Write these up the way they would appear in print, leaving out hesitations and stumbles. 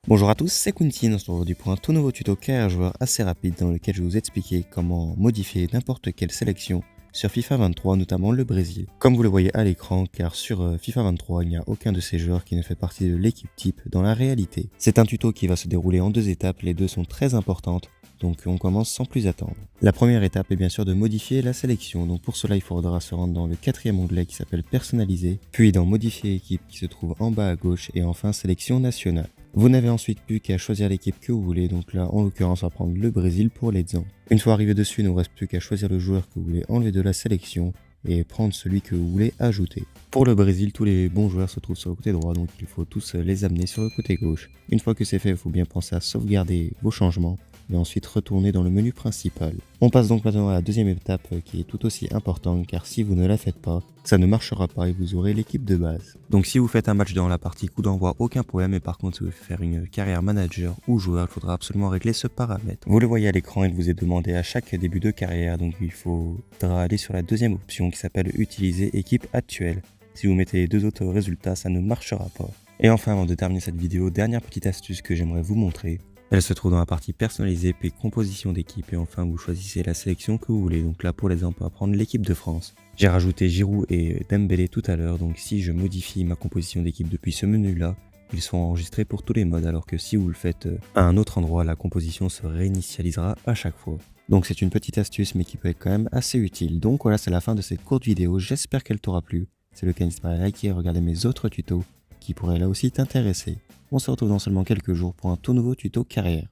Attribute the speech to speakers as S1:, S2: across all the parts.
S1: Bonjour à tous, c'est Quentin, on se retrouve aujourd'hui pour un tout nouveau tuto carrière joueur assez rapide dans lequel je vais vous expliquer comment modifier n'importe quelle sélection sur FIFA 23, notamment le Brésil. Comme vous le voyez à l'écran, car sur FIFA 23, il n'y a aucun de ces joueurs qui ne fait partie de l'équipe type dans la réalité. C'est un tuto qui va se dérouler en deux étapes, les deux sont très importantes, donc on commence sans plus attendre. La première étape est bien sûr de modifier la sélection, donc pour cela il faudra se rendre dans le quatrième onglet qui s'appelle personnaliser, puis dans modifier équipe qui se trouve en bas à gauche et enfin sélection nationale. Vous n'avez ensuite plus qu'à choisir l'équipe que vous voulez, donc là en l'occurrence on va prendre le Brésil pour l'exemple. Une fois arrivé dessus, il ne vous reste plus qu'à choisir le joueur que vous voulez enlever de la sélection et prendre celui que vous voulez ajouter. Pour le Brésil, tous les bons joueurs se trouvent sur le côté droit, donc il faut tous les amener sur le côté gauche. Une fois que c'est fait, il faut bien penser à sauvegarder vos changements et ensuite retourner dans le menu principal. On passe donc maintenant à la deuxième étape qui est tout aussi importante, car si vous ne la faites pas, ça ne marchera pas et vous aurez l'équipe de base. Donc si vous faites un match dans la partie coup d'envoi, aucun problème, mais par contre si vous voulez faire une carrière manager ou joueur, il faudra absolument régler ce paramètre. Vous le voyez à l'écran, il vous est demandé à chaque début de carrière, donc il faudra aller sur la deuxième option qui s'appelle utiliser équipe actuelle. Si vous mettez les deux autres résultats, ça ne marchera pas. Et enfin, avant de terminer cette vidéo, dernière petite astuce que j'aimerais vous montrer. Elle se trouve dans la partie personnalisée puis composition d'équipe et enfin vous choisissez la sélection que vous voulez. Donc là pour l'exemple on va prendre l'équipe de France. J'ai rajouté Giroud et Dembélé tout à l'heure, donc si je modifie ma composition d'équipe depuis ce menu là, ils sont enregistrés pour tous les modes, alors que si vous le faites à un autre endroit, la composition se réinitialisera à chaque fois. Donc c'est une petite astuce mais qui peut être quand même assez utile. Donc voilà, c'est la fin de cette courte vidéo, j'espère qu'elle t'aura plu. C'est le cas, n'hésite pas à liker et regarder mes autres tutos qui pourraient là aussi t'intéresser. On se retrouve dans seulement quelques jours pour un tout nouveau tuto carrière.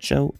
S1: Ciao!